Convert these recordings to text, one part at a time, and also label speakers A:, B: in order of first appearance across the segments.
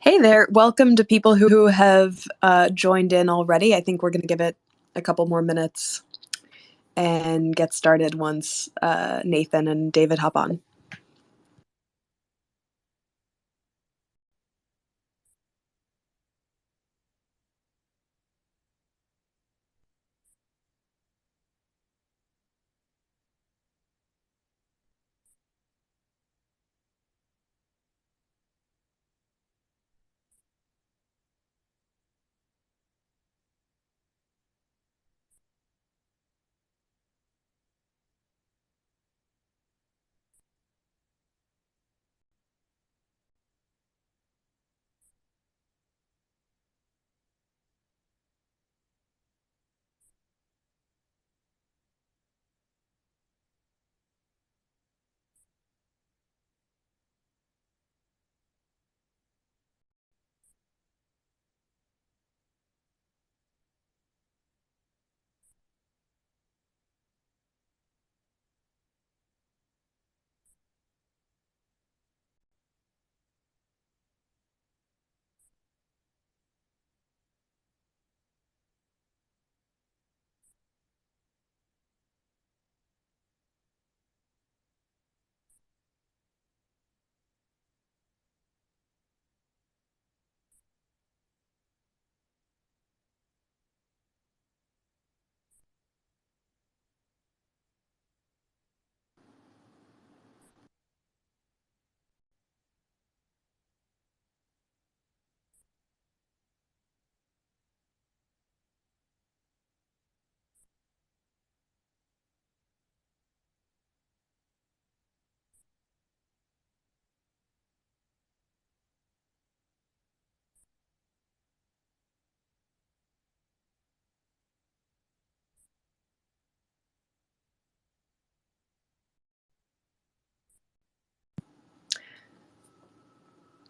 A: Hey there. Welcome to people who have joined in already. I think we're going to give it a couple more minutes and get started once Nathan and David hop on.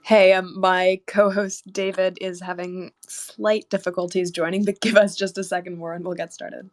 A: Hey, my co-host David is having slight difficulties joining, but give us just a second more and we'll get started.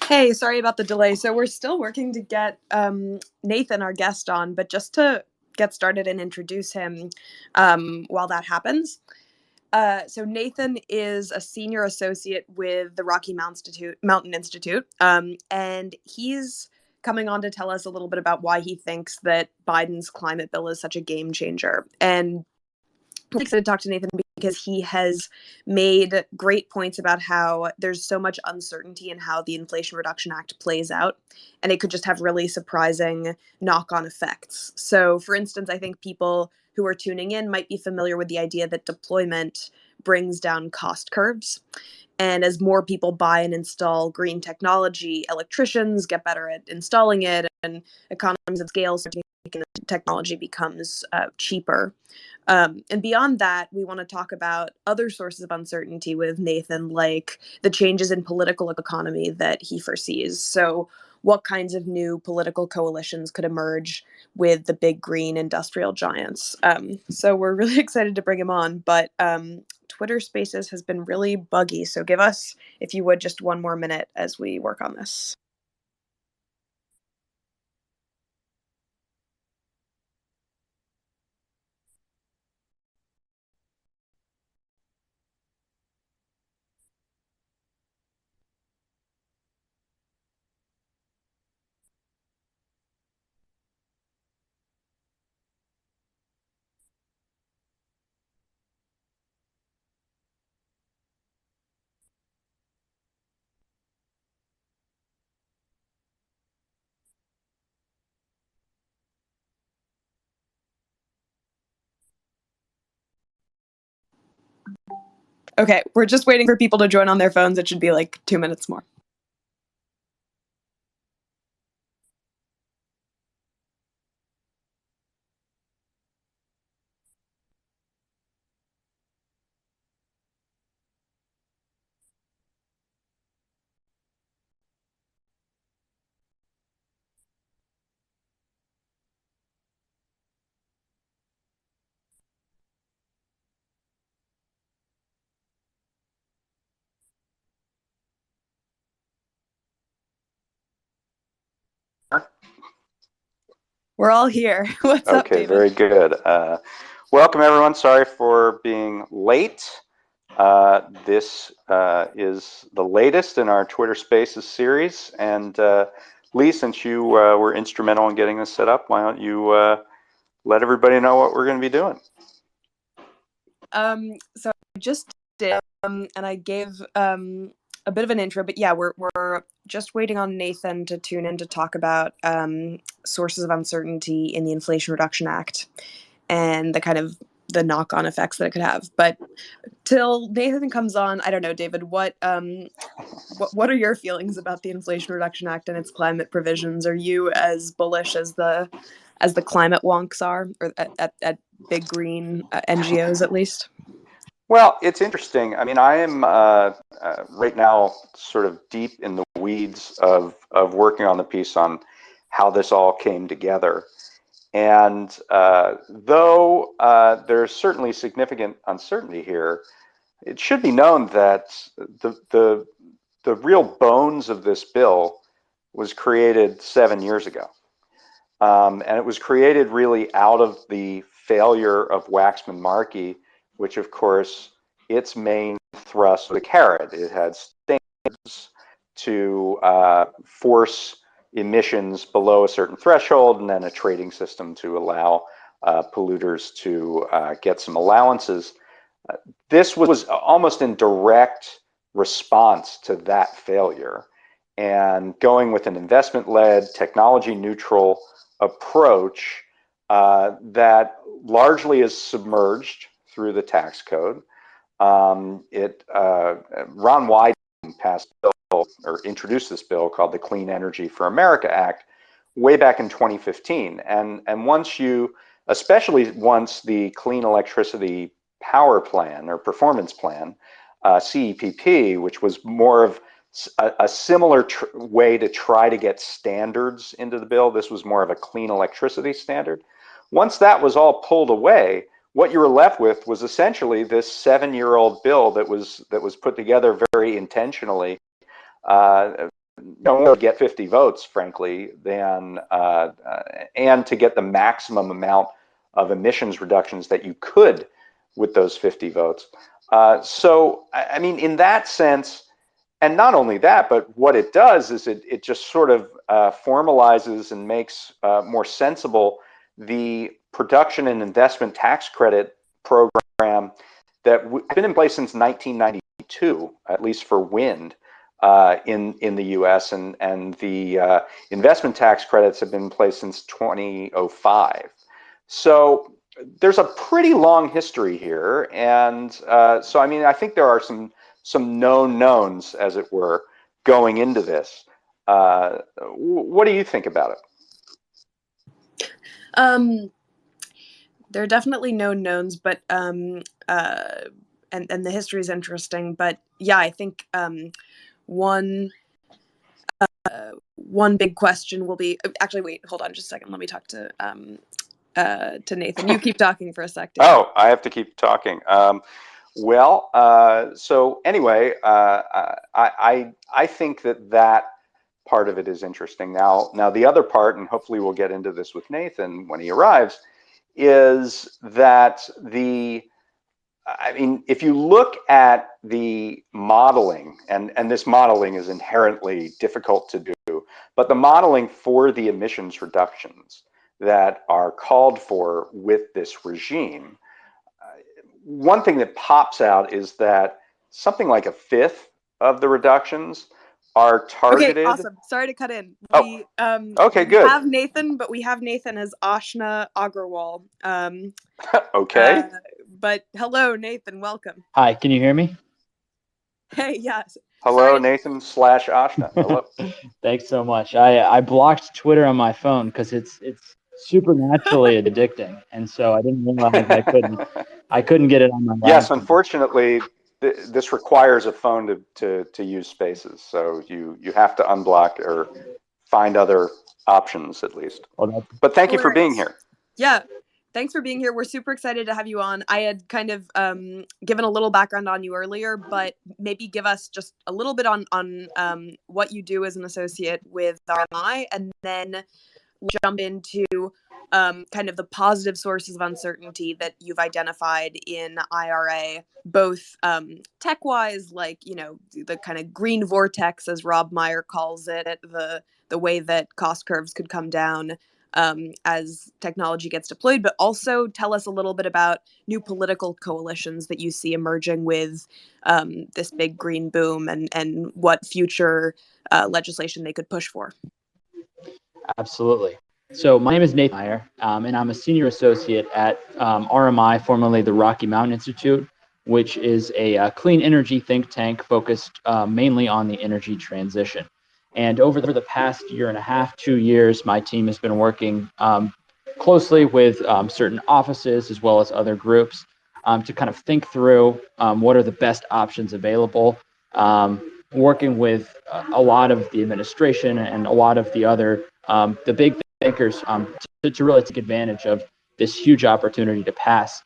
A: Hey, sorry about the delay. So we're still working to get Nathan, our guest, on, but just to get started and introduce him while that happens. So Nathan is a senior associate with the Mountain Institute, and he's coming on to tell us a little bit about why he thinks that Biden's climate bill is such a game changer. And I'm excited to talk to Nathan because he has made great points about how there's so much uncertainty in how the Inflation Reduction Act plays out, and it could just have really surprising knock-on effects. So, for instance, I think people who are tuning in might be familiar with the idea that deployment brings down cost curves. And as more people buy and install green technology, electricians get better at installing it, and economies of scale start taking technology becomes cheaper. And beyond that, we want to talk about other sources of uncertainty with Nathan, like the changes in political economy that he foresees. So, what kinds of new political coalitions could emerge with the big green industrial giants? So, we're really excited to bring him on, but Twitter Spaces has been really buggy. So, give us, if you would, just one more minute as we work on this. Okay, we're just waiting for people to join on their phones. It should be like 2 minutes more. We're all here. What's up,
B: Okay,
A: David?
B: very good. Welcome, everyone. Sorry for being late. This is the latest in our Twitter Spaces series. And Lee, since you were instrumental in getting this set up, why don't you let everybody know what we're going to be doing?
A: So I just did, and I gave a bit of an intro, but yeah, we're just waiting on Nathan to tune in to talk about sources of uncertainty in the Inflation Reduction Act and the kind of the knock-on effects that it could have. But till Nathan comes on, I don't know, David, what are your feelings about the Inflation Reduction Act and its climate provisions? Are you as bullish as the climate wonks are, or at big green NGOs at least?
B: Well, it's interesting. I mean, I am right now sort of deep in the weeds of working on the piece on how this all came together. And though there's certainly significant uncertainty here, it should be known that the real bones of this bill was created 7 years ago. And it was created really out of the failure of Waxman-Markey, which, of course, its main thrust was a carrot. It had standards to force emissions below a certain threshold, and then a trading system to allow polluters to get some allowances. This was almost in direct response to that failure, and going with an investment-led, technology-neutral approach that largely is submerged through the tax code. Ron Wyden passed a bill, or introduced this bill called the Clean Energy for America Act way back in 2015. And especially once the Clean Electricity Power Plan or Performance Plan, CEPP, which was more of a similar way to try to get standards into the bill. This was more of a clean electricity standard. Once that was all pulled away, what you were left with was essentially this 7-year-old bill that was put together very intentionally to get 50 votes, frankly, than and to get the maximum amount of emissions reductions that you could with those 50 votes. So, I mean, in that sense, and not only that, but what it does is it just sort of formalizes and makes more sensible the production and investment tax credit program that has been in place since 1992, at least for wind in the U.S. and the investment tax credits have been in place since 2005. So there's a pretty long history here, and so I mean I think there are some known knowns, as it were, going into this. What do you think about it?
A: There are definitely known knowns, but and the history is interesting. But yeah, I think one big question will be actually wait, hold on just a second. Let me talk to Nathan. You keep talking for a sec.
B: Oh, I have to keep talking. Well, so anyway, I think that part of it is interesting. Now the other part, and hopefully we'll get into this with Nathan when he arrives, is that I mean, if you look at the modeling, and this modeling is inherently difficult to do, but the modeling for the emissions reductions that are called for with this regime, one thing that pops out is that something like a fifth of the reductions are targeted.
A: Okay, awesome. Sorry to cut in.
B: Okay, good.
A: We have Nathan, but we have Nathan as Ashna Agrawal.
B: Okay.
A: But hello, Nathan. Welcome.
C: Hi, can you hear me?
A: Hey, yes.
B: Hello, Nathan / Ashna. Hello.
C: Thanks so much. I blocked Twitter on my phone because it's supernaturally addicting, and so I didn't realize I couldn't get it on my laptop.
B: Yes, unfortunately, this requires a phone to use Spaces, so you have to unblock or find other options at least.
C: Well,
B: but thank you for being here.
A: Yeah. Thanks for being here. We're super excited to have you on. I had kind of given a little background on you earlier, but maybe give us just a little bit on what you do as an associate with RMI, and then we'll jump into kind of the positive sources of uncertainty that you've identified in IRA, both tech-wise, like, you know, the kind of green vortex, as Rob Meyer calls it, the way that cost curves could come down as technology gets deployed, but also tell us a little bit about new political coalitions that you see emerging with this big green boom, and what future legislation they could push for.
C: Absolutely. So my name is Nathan Iyer, and I'm a senior associate at RMI, formerly the Rocky Mountain Institute, which is a clean energy think tank focused mainly on the energy transition. And over the past 1.5 to 2 years, my team has been working closely with certain offices as well as other groups to kind of think through what are the best options available, working with a lot of the administration and a lot of the other the big thinkers to really take advantage of this huge opportunity to pass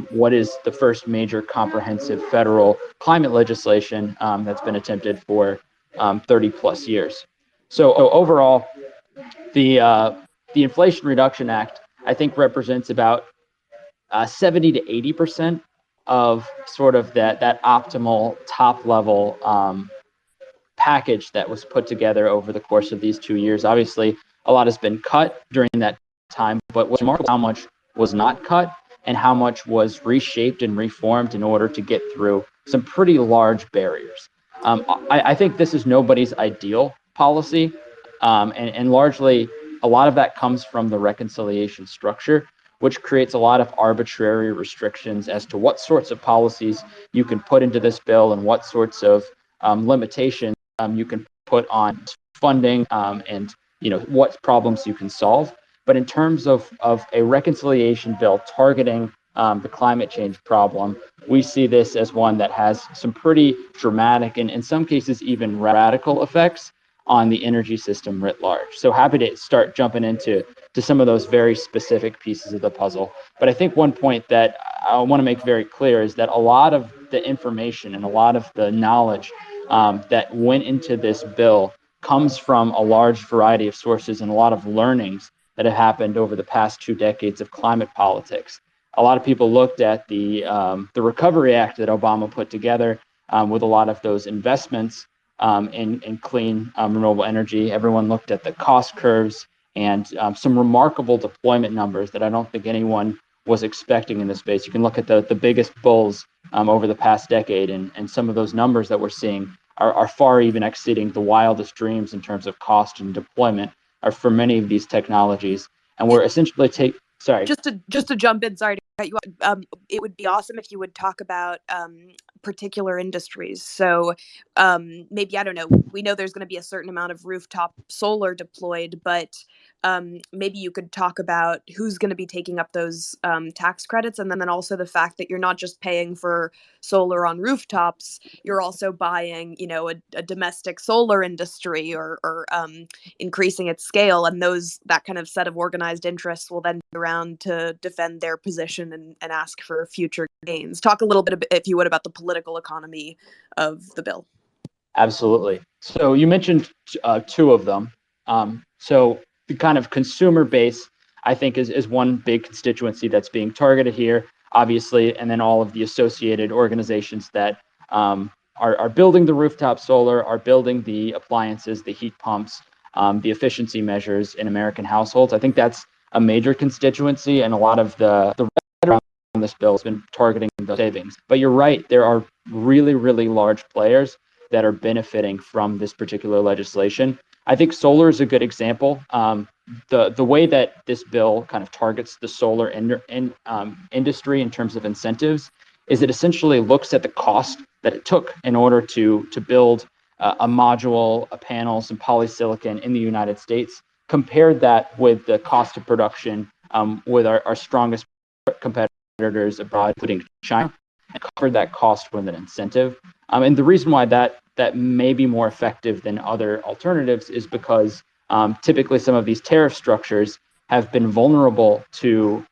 C: what is the first major comprehensive federal climate legislation that's been attempted for 30 plus years. So overall, the Inflation Reduction Act, I think, represents about 70 to 80% of sort of that optimal top level package that was put together over the course of these 2 years. Obviously, a lot has been cut during that time, but what's remarkable is how much was not cut and how much was reshaped and reformed in order to get through some pretty large barriers. I think this is nobody's ideal policy, and largely a lot of that comes from the reconciliation structure, which creates a lot of arbitrary restrictions as to what sorts of policies you can put into this bill and what sorts of limitations you can put on funding and what problems you can solve. But in terms of a reconciliation bill targeting the climate change problem, we see this as one that has some pretty dramatic and in some cases even radical effects on the energy system writ large. So happy to start jumping into some of those very specific pieces of the puzzle. But I think one point that I want to make very clear is that a lot of the information and a lot of the knowledge that went into this bill comes from a large variety of sources and a lot of learnings that have happened over the past 2 decades of climate politics. A lot of people looked at the Recovery Act that Obama put together with a lot of those investments in clean renewable energy. Everyone looked at the cost curves and some remarkable deployment numbers that I don't think anyone was expecting in this space. You can look at the biggest bulls over the past decade, and some of those numbers that we're seeing are far even exceeding the wildest dreams in terms of cost and deployment are for many of these technologies. And we're essentially
A: just to jump in, sorry to cut you off. It would be awesome if you would talk about particular industries. So maybe, I don't know, we know there's going to be a certain amount of rooftop solar deployed, but maybe you could talk about who's going to be taking up those tax credits, and then also the fact that you're not just paying for solar on rooftops, you're also buying, a domestic solar industry or increasing its scale, and that kind of set of organized interests will then be around to defend their position and ask for future gains. Talk a little bit, if you would, about the political economy of the bill.
C: Absolutely. So you mentioned two of them. So the kind of consumer base, I think, is one big constituency that's being targeted here, obviously, and then all of the associated organizations that are building the rooftop solar, are building the appliances, the heat pumps, the efficiency measures in American households. I think that's a major constituency, and a lot of the around this bill has been targeting those savings. But you're right, there are really, really large players that are benefiting from this particular legislation. I think solar is a good example. The way that this bill kind of targets the solar industry in terms of incentives is it essentially looks at the cost that it took in order to build a module, a panel, some polysilicon in the United States, compared that with the cost of production with our strongest competitors abroad, including China, and covered that cost with an incentive. And the reason why that may be more effective than other alternatives is because typically some of these tariff structures have been vulnerable to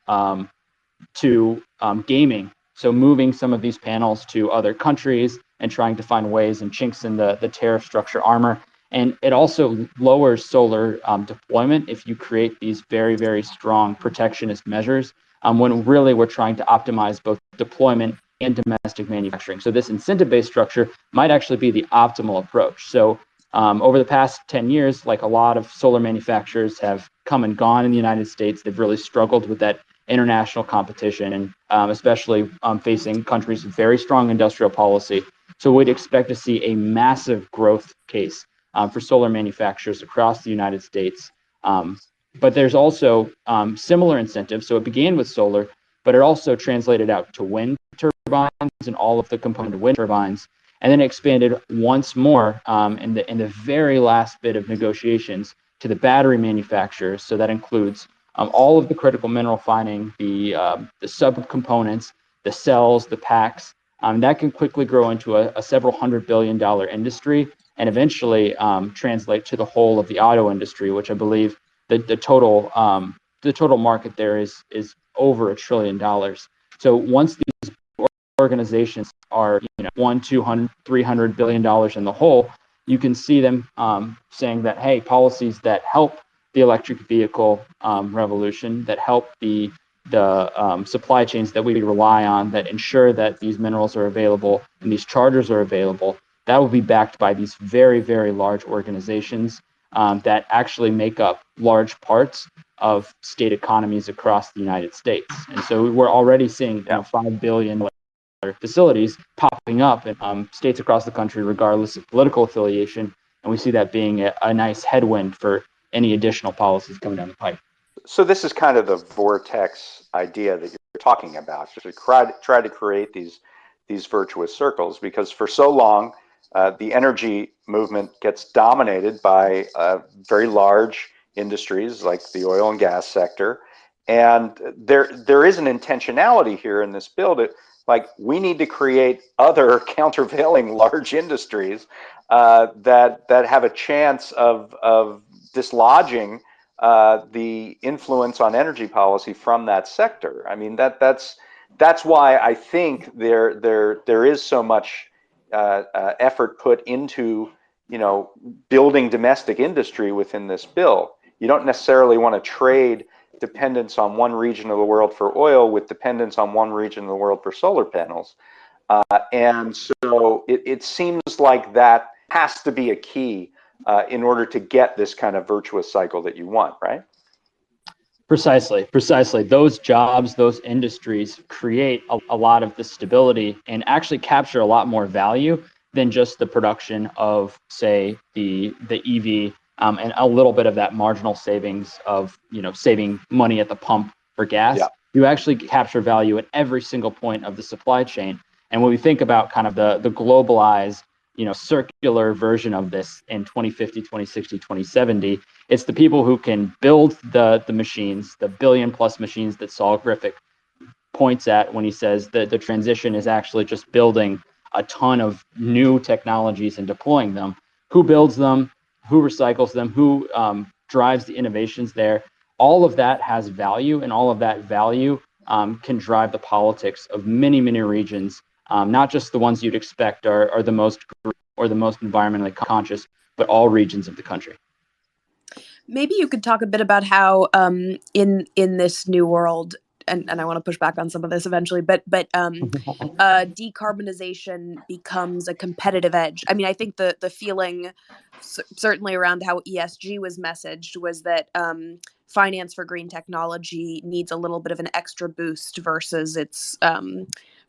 C: gaming. So moving some of these panels to other countries and trying to find ways and chinks in the tariff structure armor. And it also lowers solar deployment if you create these very, very strong protectionist measures when really we're trying to optimize both deployment and domestic manufacturing. So this incentive-based structure might actually be the optimal approach. So over the past 10 years, like a lot of solar manufacturers have come and gone in the United States, they've really struggled with that international competition, and especially facing countries with very strong industrial policy. So we'd expect to see a massive growth case for solar manufacturers across the United States. But there's also similar incentives. So it began with solar, but it also translated out to wind turbines and all of the component of wind turbines, and then expanded once more in the very last bit of negotiations to the battery manufacturers. So that includes all of the critical mineral finding, the subcomponents, the cells, the packs. That can quickly grow into a several $100 billion industry, and eventually translate to the whole of the auto industry, which I believe the total market there is over $1 trillion. So once these organizations are $100, $200, $300 billion in the hole, you can see them saying that, hey, policies that help the electric vehicle revolution, that help the supply chains that we rely on, that ensure that these minerals are available and these chargers are available, that will be backed by these very, very large organizations that actually make up large parts of state economies across the United States. And so we're already seeing $5 billion facilities popping up in states across the country, regardless of political affiliation. And we see that being a nice headwind for any additional policies coming down the pipe.
B: So this is kind of the vortex idea that you're talking about, just to try to create these virtuous circles, because for so long, the energy movement gets dominated by very large industries like the oil and gas sector. And there is an intentionality here in this bill that, like, we need to create other countervailing large industries that have a chance of dislodging the influence on energy policy from that sector. I mean, that's why I think there is so much effort put into building domestic industry within this bill. You don't necessarily want to trade dependence on one region of the world for oil with dependence on one region of the world for solar panels. And so it seems like that has to be a key in order to get this kind of virtuous cycle that you want, right?
C: Precisely. Those jobs, those industries create a lot of the stability and actually capture a lot more value than just the production of, say, the EV, and a little bit of that marginal savings of, saving money at the pump for gas.
B: Yeah.
C: You actually capture value at every single point of the supply chain. And when we think about kind of the globalized, circular version of this in 2050, 2060, 2070, it's the people who can build the machines, the billion plus machines that Saul Griffith points at when he says that the transition is actually just building a ton of new technologies and deploying them. Who builds them? Who recycles them? Who drives the innovations there? All of that has value, and all of that value can drive the politics of many, many regions, not just the ones you'd expect are the most or the most environmentally conscious, but all regions of the country.
A: Maybe you could talk a bit about how in this new world, and I want to push back on some of this eventually, but decarbonization becomes a competitive edge. I mean, I think the feeling certainly around how ESG was messaged was that finance for green technology needs a little bit of an extra boost versus its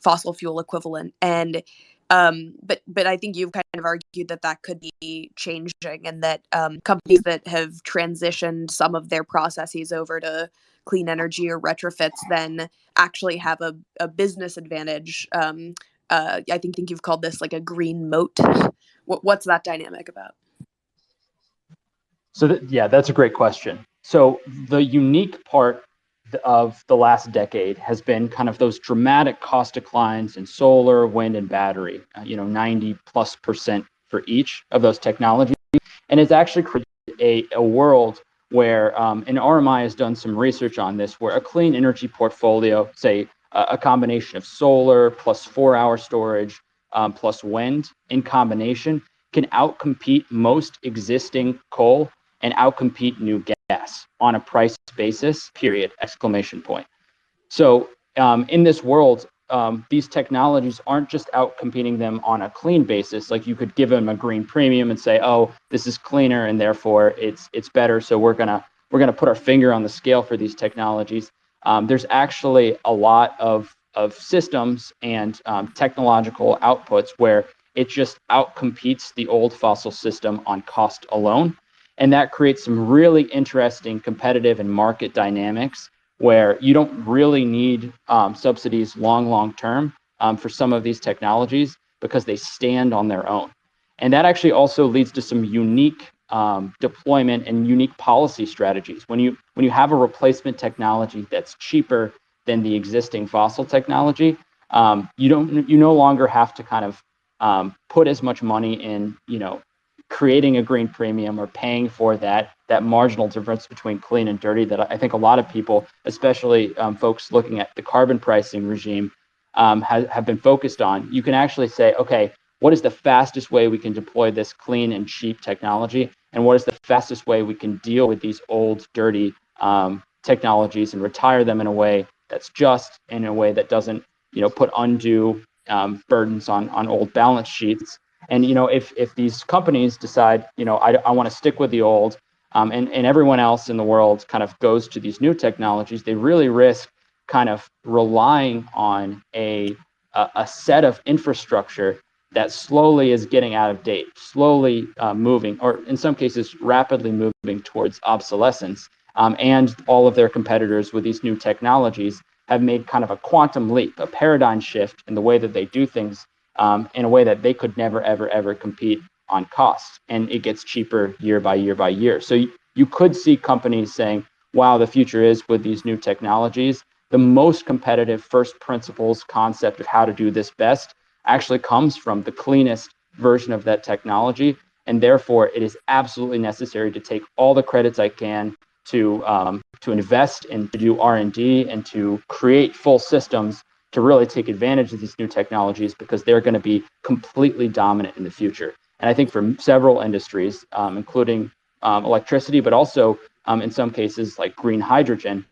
A: fossil fuel equivalent. And but I think you've kind of argued that could be changing, and that companies that have transitioned some of their processes over to clean energy or retrofits then actually have a business advantage. I think you've called this like a green moat. What's that dynamic about?
C: So that's a great question. So the unique part of the last decade has been kind of those dramatic cost declines in solar, wind, and battery, 90+% for each of those technologies. And it's actually created a world where, and RMI has done some research on this, where a clean energy portfolio, say a combination of solar plus 4-hour storage plus wind in combination, can outcompete most existing coal and outcompete new gas on a price basis, period, exclamation point. So in this world, these technologies aren't just outcompeting them on a clean basis. Like you could give them a green premium and say, oh, this is cleaner and therefore it's better. So we're gonna put our finger on the scale for these technologies. There's actually a lot of systems and technological outputs where it just outcompetes the old fossil system on cost alone. And that creates some really interesting competitive and market dynamics where you don't really need subsidies long term for some of these technologies because they stand on their own. And that actually also leads to some unique deployment and unique policy strategies. When you have a replacement technology that's cheaper than the existing fossil technology, you no longer have to kind of put as much money in, creating a green premium or paying for that marginal difference between clean and dirty that I think a lot of people, especially folks looking at the carbon pricing regime, have been focused on. You can actually say, okay, what is the fastest way we can deploy this clean and cheap technology? And what is the fastest way we can deal with these old, dirty technologies and retire them in a way that's just, in a way that doesn't, put undue burdens on old balance sheets. And if these companies decide, I want to stick with the old, and everyone else in the world kind of goes to these new technologies, they really risk kind of relying on a set of infrastructure that slowly is getting out of date, slowly moving, or in some cases rapidly moving towards obsolescence. And all of their competitors with these new technologies have made kind of a quantum leap, a paradigm shift in the way that they do things, in a way that they could never, ever compete on costs. And it gets cheaper year by year by year. So you could see companies saying, wow, the future is with these new technologies. The most competitive first principles concept of how to do this best actually comes from the cleanest version of that technology. And therefore, it is absolutely necessary to take all the credits I can to invest and to do R&D and to create full systems to really take advantage of these new technologies, because they're going to be completely dominant in the future. And I think for several industries, including electricity, but also in some cases like green hydrogen,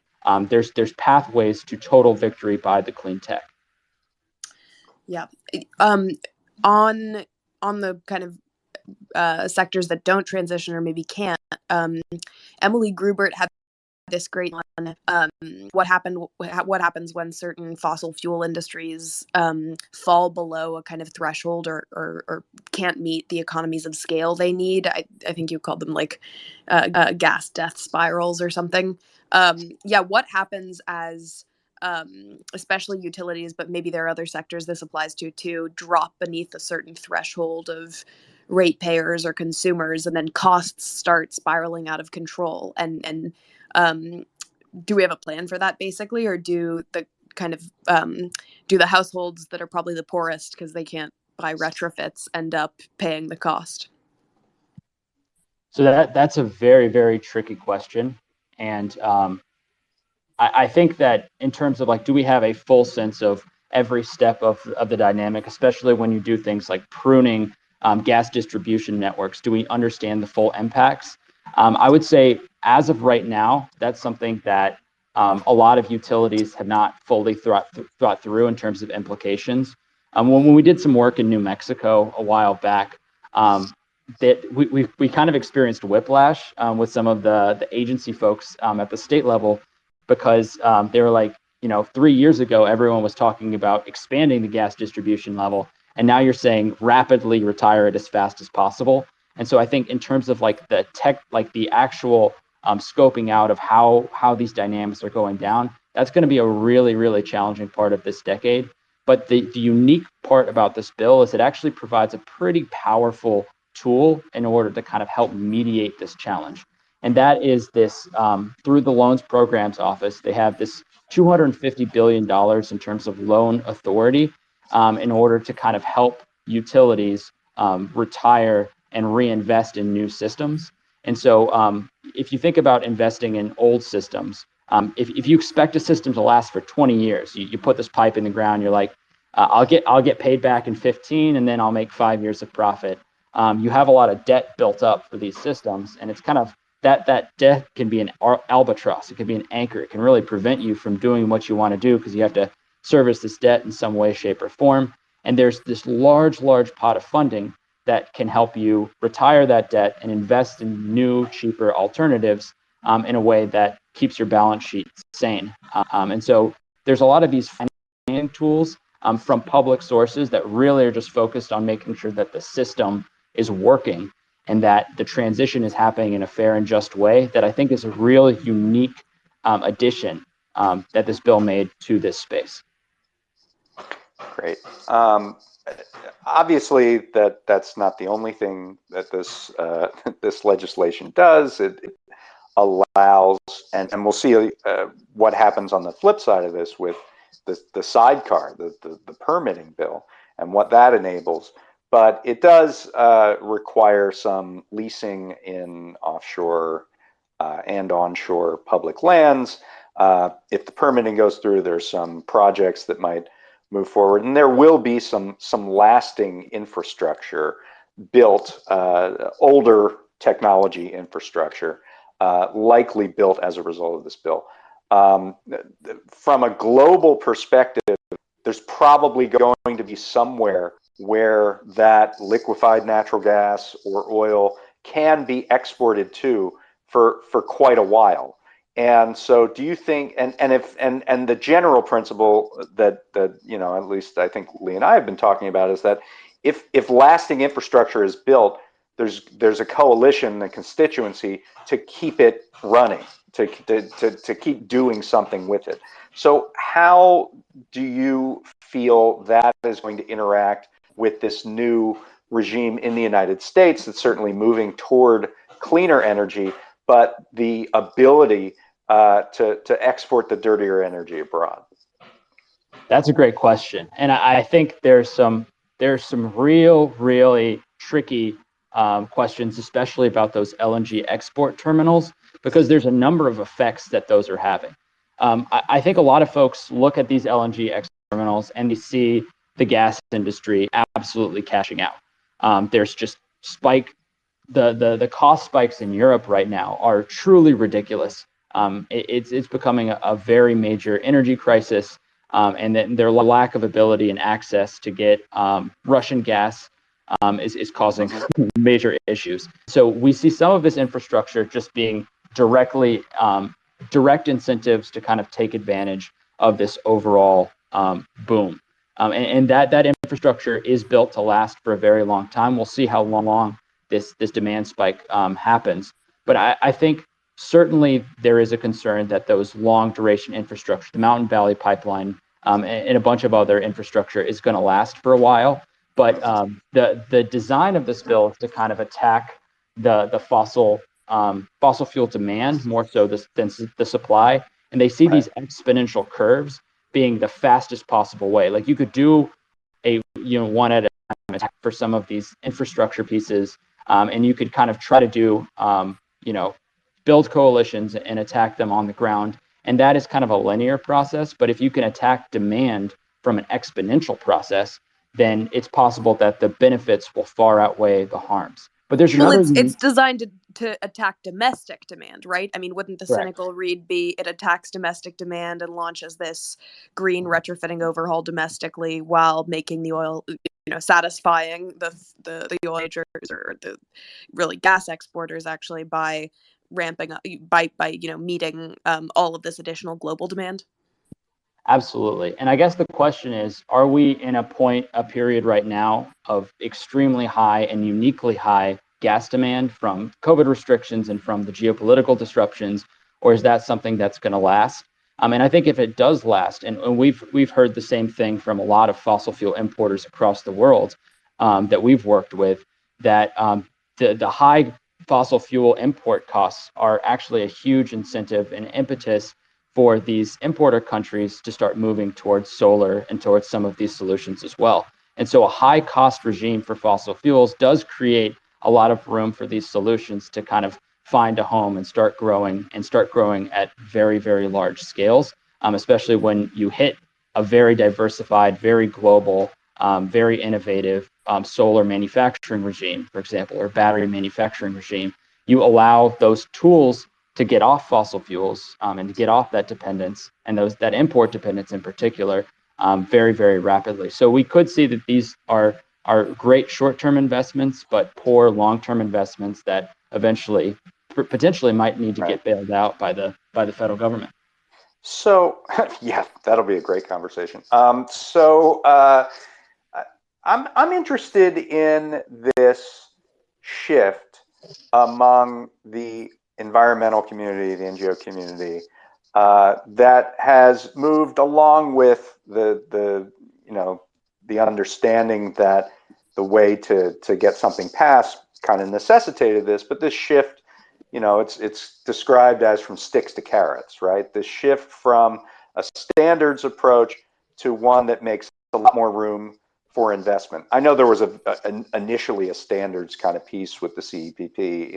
C: there's pathways to total victory by the clean tech.
A: Yeah. On on the kind of sectors that don't transition or maybe can't, Emily Grubert had this great one. What happens when certain fossil fuel industries fall below a kind of threshold or can't meet the economies of scale they need. I think you called them like gas death spirals or something. Yeah, what happens as especially utilities, but maybe there are other sectors this applies to drop beneath a certain threshold of ratepayers or consumers, and then costs start spiraling out of control. And do we have a plan for that, basically, or do the kind of do the households that are probably the poorest because they can't buy retrofits end up paying the cost?
C: So that's a very, very tricky question, and I think that in terms of like, do we have a full sense of every step of the dynamic, especially when you do things like pruning gas distribution networks? Do we understand the full impacts? I would say as of right now, that's something that a lot of utilities have not fully thought through in terms of implications. When we did some work in New Mexico a while back, that we kind of experienced whiplash with some of the agency folks at the state level, because they were like, 3 years ago, everyone was talking about expanding the gas distribution level. And now you're saying rapidly retire it as fast as possible. And so I think in terms of like the tech, like the actual scoping out of how these dynamics are going down, that's going to be a really, really challenging part of this decade. But the unique part about this bill is it actually provides a pretty powerful tool in order to kind of help mediate this challenge. And that is this through the Loans Programs Office, they have this $250 billion in terms of loan authority in order to kind of help utilities retire and reinvest in new systems. And so if you think about investing in old systems, if you expect a system to last for 20 years, you put this pipe in the ground, you're like, I'll get paid back in 15, and then I'll make 5 years of profit. You have a lot of debt built up for these systems, and it's kind of that debt can be an albatross. It can be an anchor. It can really prevent you from doing what you want to do because you have to service this debt in some way, shape, or form. And there's this large pot of funding that can help you retire that debt and invest in new, cheaper alternatives in a way that keeps your balance sheet sane. And so there's a lot of these financing tools from public sources that really are just focused on making sure that the system is working and that the transition is happening in a fair and just way, that I think is a really unique addition that this bill made to this space.
B: Great. Obviously, that's not the only thing that this legislation does. It allows, and we'll see what happens on the flip side of this with the sidecar, the permitting bill, and what that enables. But it does require some leasing in offshore and onshore public lands. If the permitting goes through, there's some projects that might move forward, and there will be some lasting infrastructure built, older technology infrastructure, likely built as a result of this bill. From a global perspective, there's probably going to be somewhere where that liquefied natural gas or oil can be exported to for quite a while. And so do you think, and the general principle that at least I think Lee and I have been talking about is that if lasting infrastructure is built, there's a coalition, a constituency to keep it running, to keep doing something with it. So how do you feel that is going to interact with this new regime in the United States that's certainly moving toward cleaner energy, but the ability to export the dirtier energy abroad?
C: That's a great question, and I think there's some really tricky questions, especially about those LNG export terminals, because there's a number of effects that those are having. I think a lot of folks look at these LNG export terminals and they see the gas industry absolutely cashing out. There's just spike, the cost spikes in Europe right now are truly ridiculous. It's becoming a very major energy crisis, and then their lack of ability and access to get Russian gas is causing major issues. So we see some of this infrastructure just being direct incentives to kind of take advantage of this overall boom. And that infrastructure is built to last for a very long time. We'll see how long this demand spike happens. But I think certainly there is a concern that those long duration infrastructure, the Mountain Valley Pipeline, and a bunch of other infrastructure is going to last for a while. But the design of this bill is to kind of attack the fossil fuel demand more so than the supply, and they see these exponential curves being the fastest possible way. Like you could do a one at a time attack for some of these infrastructure pieces, and you could kind of try to do build coalitions and attack them on the ground, and that is kind of a linear process. But if you can attack demand from an exponential process, then it's possible that the benefits will far outweigh the harms. But there's another.
A: Well, it's designed to attack domestic demand, right? I mean, wouldn't the cynical read be it attacks domestic demand and launches this green retrofitting overhaul domestically while making the oil, satisfying the oil majors or the really gas exporters actually by ramping up by meeting all of this additional global demand?
C: Absolutely. And I guess the question is, are we in a period right now of extremely high and uniquely high gas demand from COVID restrictions and from the geopolitical disruptions, or is that something that's going to last? And I think if it does last, and we've heard the same thing from a lot of fossil fuel importers across the world that we've worked with, that the high fossil fuel import costs are actually a huge incentive and impetus for these importer countries to start moving towards solar and towards some of these solutions as well. And so a high cost regime for fossil fuels does create a lot of room for these solutions to kind of find a home and start growing at very, very large scales, especially when you hit a very diversified, very global, very innovative solar manufacturing regime, for example, or battery manufacturing regime. You allow those tools to get off fossil fuels and to get off that dependence and that import dependence in particular very, very rapidly. So we could see that these are great short-term investments, but poor long-term investments that eventually potentially might need to get bailed out by the federal government.
B: So yeah, that'll be a great conversation. I'm interested in this shift among the environmental community, the NGO community, that has moved along with the understanding that the way to get something passed kind of necessitated this. But this shift, it's described as from sticks to carrots, right? The shift from a standards approach to one that makes a lot more room for investment. I know there was initially a standards kind of piece with the CEPP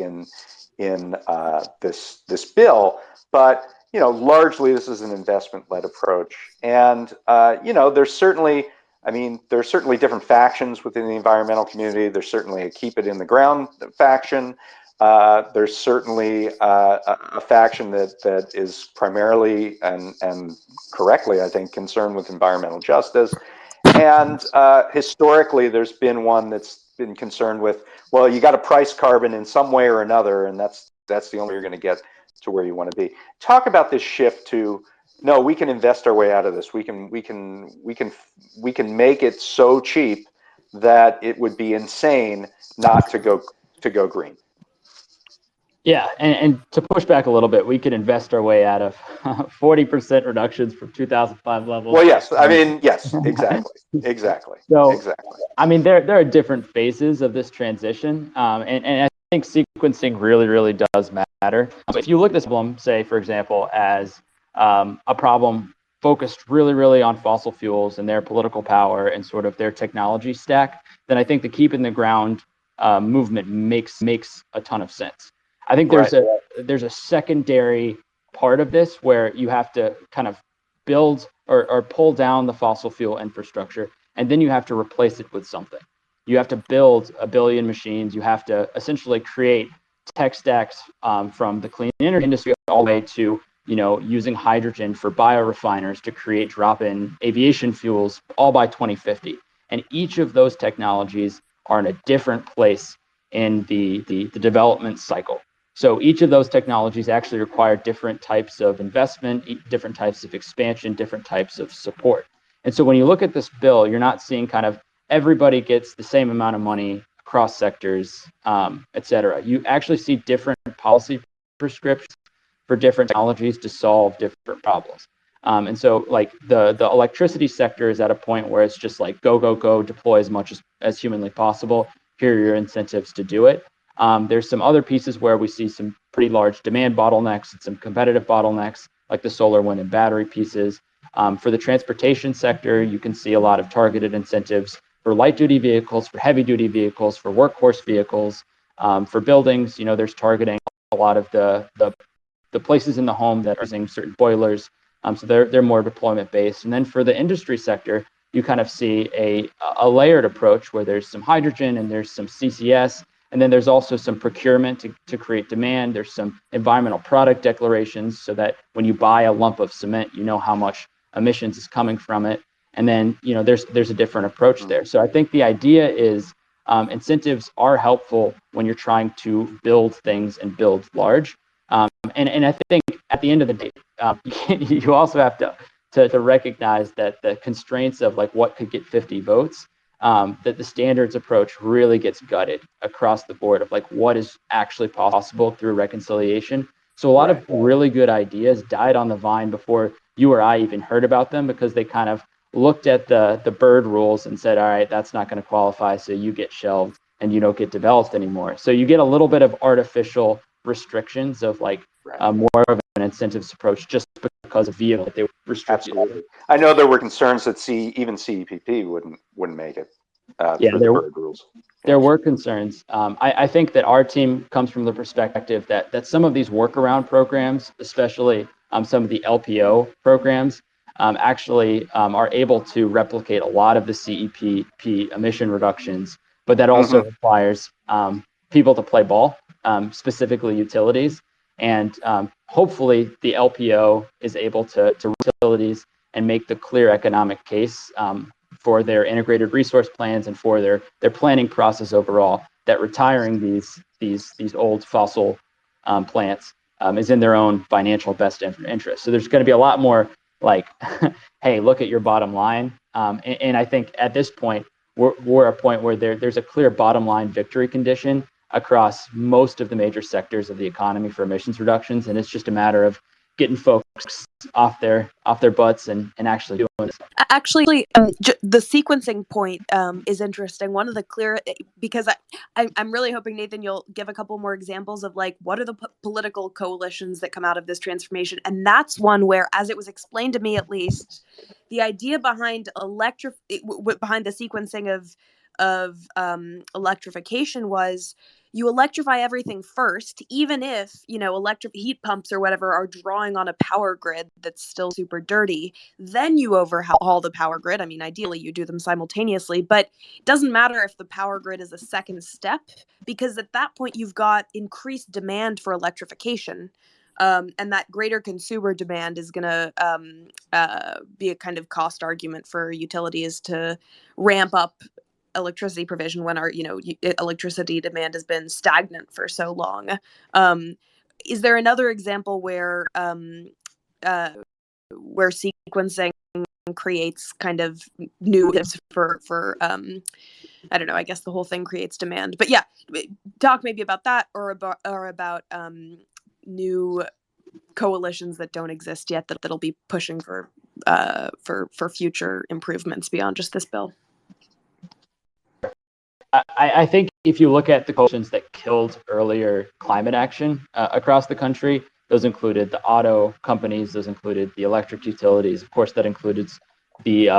B: in this bill, but largely this is an investment-led approach. And there's certainly different factions within the environmental community. There's certainly a keep it in the ground faction. There's certainly a faction that is primarily and correctly, I think, concerned with environmental justice. And historically, there's been one that's been concerned with, well, you got to price carbon in some way or another, and that's the only way you're going to get to where you want to be. Talk about this shift to, no, we can invest our way out of this. We can make it so cheap that it would be insane not to go green.
C: Yeah, and to push back a little bit, we could invest our way out of 40% reductions from 2005 levels.
B: Well, yes, yes, exactly.
C: So,
B: exactly.
C: I mean, there are different phases of this transition, and I think sequencing really, really does matter. If you look at this problem, say, for example, as a problem focused really, really on fossil fuels and their political power and sort of their technology stack, then I think the keep in the ground movement makes a ton of sense. I think there's a secondary part of this where you have to kind of build or pull down the fossil fuel infrastructure, and then you have to replace it with something. you have to build 1 billion machines. You have to essentially create tech stacks from the clean energy industry all the way to using hydrogen for biorefiners to create drop-in aviation fuels, all by 2050. And each of those technologies are in a different place in the development cycle. So each of those technologies actually require different types of investment, different types of expansion, different types of support. And so when you look at this bill, you're not seeing kind of everybody gets the same amount of money across sectors, et cetera. You actually see different policy prescriptions for different technologies to solve different problems. And so like the electricity sector is at a point where it's just like go, deploy as much as humanly possible. Here are your incentives to do it. There's some other pieces where we see some pretty large demand bottlenecks and some competitive bottlenecks, like the solar, wind, and battery pieces. For the transportation sector, you can see a lot of targeted incentives for light-duty vehicles, for heavy-duty vehicles, for workhorse vehicles. For buildings, there's targeting a lot of the places in the home that are using certain boilers. So they're more deployment-based. And then for the industry sector, you kind of see a layered approach where there's some hydrogen and there's some CCS. And then there's also some procurement to create demand. There's some environmental product declarations so that when you buy a lump of cement, you know how much emissions is coming from it. And then, there's a different approach there. So I think the idea is incentives are helpful when you're trying to build things and build large. And I think at the end of the day, you also have to recognize that the constraints of like what could get 50 votes, that the standards approach really gets gutted across the board of like what is actually possible through reconciliation. So a lot of really good ideas died on the vine before you or I even heard about them, because they kind of looked at the bird rules and said, all right, that's not going to qualify, so you get shelved and you don't get developed anymore. So you get a little bit of artificial restrictions of like more of an incentives approach just because of vehicle that they restricted.
B: Absolutely. I know there were concerns that even CEPP wouldn't make it for the bird rules.
C: There were concerns. I think that our team comes from the perspective that some of these workaround programs, especially some of the LPO programs, actually are able to replicate a lot of the CEPP emission reductions, but that also requires people to play ball, specifically utilities. And hopefully the LPO is able to utilities and make the clear economic case for their integrated resource plans and for their planning process overall, that retiring these old fossil plants is in their own financial best interest. So there's going to be a lot more like, hey, look at your bottom line. And I think at this point, we're at a point where there's a clear bottom line victory condition across most of the major sectors of the economy for emissions reductions. And it's just a matter of getting folks off their butts and actually doing this.
A: Actually, the sequencing point is interesting. One of the clear, because I'm really hoping, Nathan, you'll give a couple more examples of like what are the political coalitions that come out of this transformation, and that's one where, as it was explained to me at least, the idea behind behind the sequencing of electrification was you electrify everything first, even if, electric heat pumps or whatever are drawing on a power grid that's still super dirty. Then you overhaul the power grid. I mean, ideally you do them simultaneously, but it doesn't matter if the power grid is a second step, because at that point you've got increased demand for electrification. And that greater consumer demand is going to be a kind of cost argument for utilities to ramp up electricity provision when our electricity demand has been stagnant for so long. Is there another example where sequencing creates kind of new for I don't know, I guess the whole thing creates demand, but yeah, talk maybe about that or about new coalitions that don't exist yet that'll be pushing for future improvements beyond just this bill.
C: I think if you look at the coalitions that killed earlier climate action across the country, those included the auto companies, those included the electric utilities, of course, that included the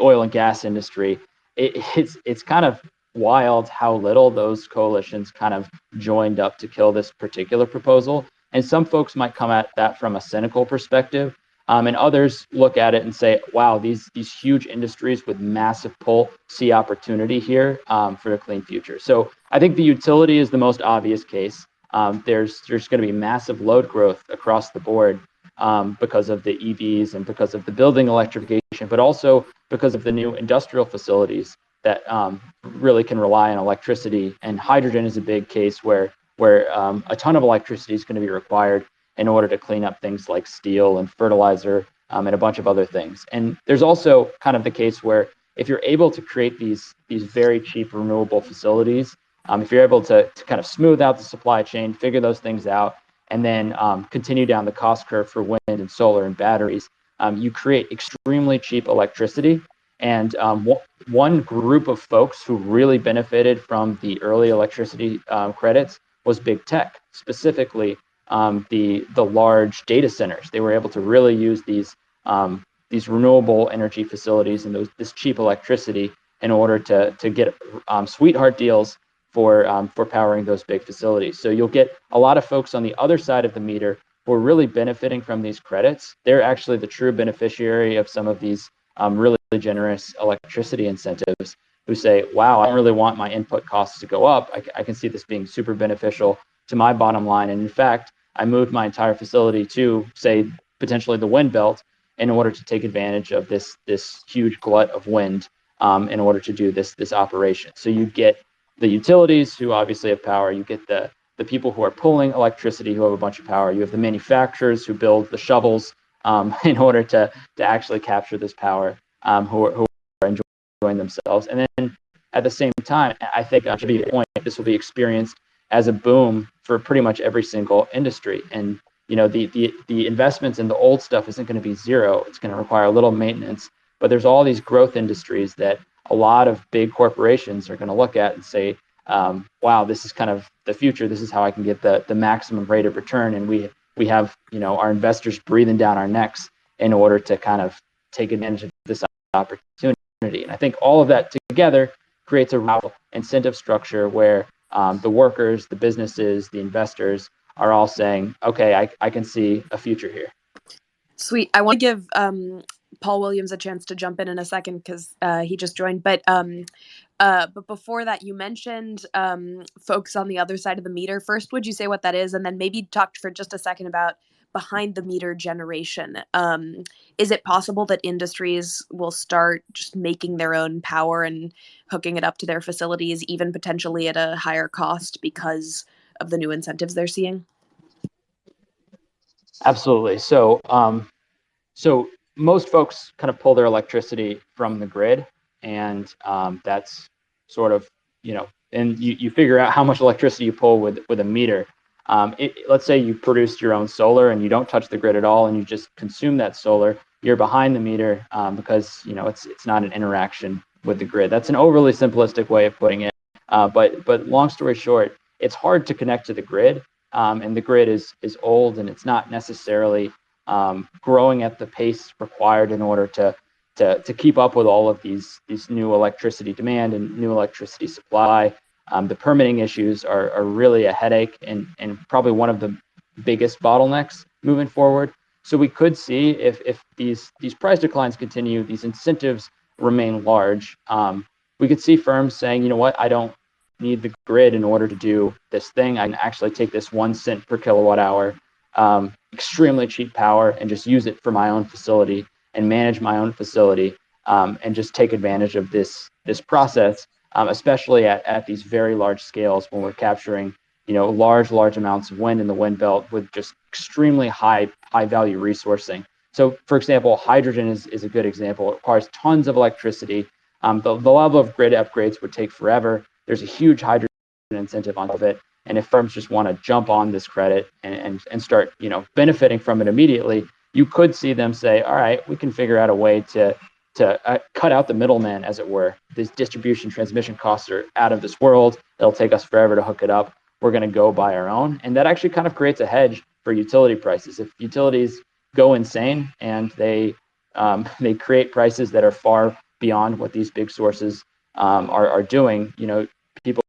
C: oil and gas industry. It's kind of wild how little those coalitions kind of joined up to kill this particular proposal. And some folks might come at that from a cynical perspective. And others look at it and say, wow, these huge industries with massive pull see opportunity here for a clean future. So I think the utility is the most obvious case. There's going to be massive load growth across the board because of the EVs and because of the building electrification, but also because of the new industrial facilities that really can rely on electricity. And hydrogen is a big case where a ton of electricity is going to be required in order to clean up things like steel and fertilizer and a bunch of other things. And there's also kind of the case where if you're able to create these very cheap renewable facilities, if you're able to kind of smooth out the supply chain, figure those things out, and then continue down the cost curve for wind and solar and batteries, you create extremely cheap electricity. And one group of folks who really benefited from the early electricity credits was big tech, specifically the large data centers. They were able to really use these renewable energy facilities and this cheap electricity in order to get sweetheart deals for powering those big facilities. So you'll get a lot of folks on the other side of the meter who are really benefiting from these credits. They're actually the true beneficiary of some of these really generous electricity incentives, who say, wow, I don't really want my input costs to go up. I can see this being super beneficial to my bottom line. And in fact, I moved my entire facility to, say, potentially the wind belt in order to take advantage of this huge glut of wind in order to do this operation. So you get the utilities who obviously have power, you get the people who are pulling electricity who have a bunch of power, you have the manufacturers who build the shovels in order to actually capture this power, who are enjoying themselves. And then at the same time, I think to be a point, this will be experienced as a boom for pretty much every single industry. And the investments in the old stuff isn't going to be zero. It's going to require a little maintenance. But there's all these growth industries that a lot of big corporations are going to look at and say, wow, this is kind of the future. This is how I can get the maximum rate of return. And we have our investors breathing down our necks in order to kind of take advantage of this opportunity. And I think all of that together creates a real incentive structure where the workers, the businesses, the investors are all saying, okay, I can see a future here.
A: Sweet. I want to give Paul Williams a chance to jump in a second because he just joined. But before that, you mentioned folks on the other side of the meter. First, would you say what that is? And then maybe talk for just a second about behind the meter generation. Is it possible that industries will start just making their own power and hooking it up to their facilities, even potentially at a higher cost because of the new incentives they're seeing?
C: Absolutely. So most folks kind of pull their electricity from the grid, and that's sort of, and you figure out how much electricity you pull with a meter. Let's say you produced your own solar and you don't touch the grid at all, and you just consume that solar. You're behind the meter because it's not an interaction with the grid. That's an overly simplistic way of putting it. But long story short, it's hard to connect to the grid, and the grid is old, and it's not necessarily growing at the pace required in order to keep up with all of these new electricity demand and new electricity supply. The permitting issues are really a headache and probably one of the biggest bottlenecks moving forward. So we could see if these price declines continue, these incentives remain large, we could see firms saying, you know what, I don't need the grid in order to do this thing. I can actually take this 1 cent per kilowatt hour, extremely cheap power, and just use it for my own facility and manage my own facility, and just take advantage of this process, especially at these very large scales when we're capturing large amounts of wind in the wind belt with just extremely high value resourcing. So, for example, hydrogen is a good example. It requires tons of electricity. The level of grid upgrades would take forever. There's a huge hydrogen incentive on top of it. And if firms just want to jump on this credit and start benefiting from it immediately, you could see them say, all right, we can figure out a way to cut out the middleman, as it were. These distribution transmission costs are out of this world. It'll take us forever to hook it up. We're going to go buy our own. And that actually kind of creates a hedge for utility prices. If utilities go insane and they create prices that are far beyond what these big sources are doing, people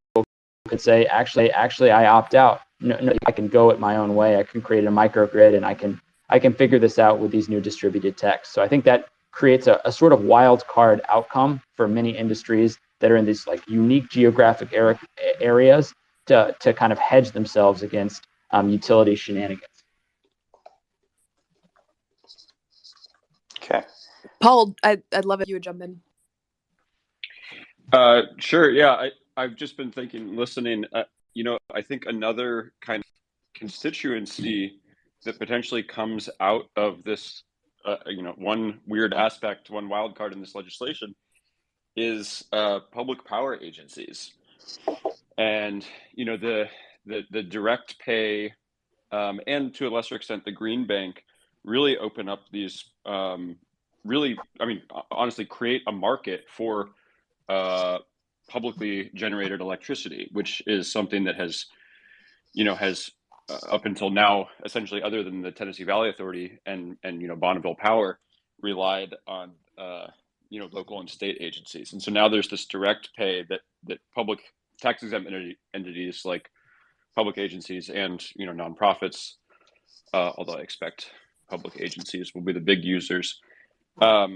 C: could say, actually, I opt out. No, I can go it my own way. I can create a microgrid, and I can I can figure this out with these new distributed techs. So I think that creates a sort of wild card outcome for many industries that are in these like unique geographic areas to kind of hedge themselves against utility shenanigans.
B: Okay.
A: Paul, I'd love if you would jump in.
D: Sure. Yeah, I've just been thinking, listening. I think another kind of constituency that potentially comes out of this, one weird aspect, one wild card in this legislation is public power agencies, and the direct pay, and to a lesser extent the green bank, really open up these honestly create a market for publicly generated electricity, which is something that has up until now, essentially, other than the Tennessee Valley Authority and Bonneville Power, relied on local and state agencies. And so now there's this direct pay that public tax exempt entities like public agencies and nonprofits, although I expect public agencies will be the big users, are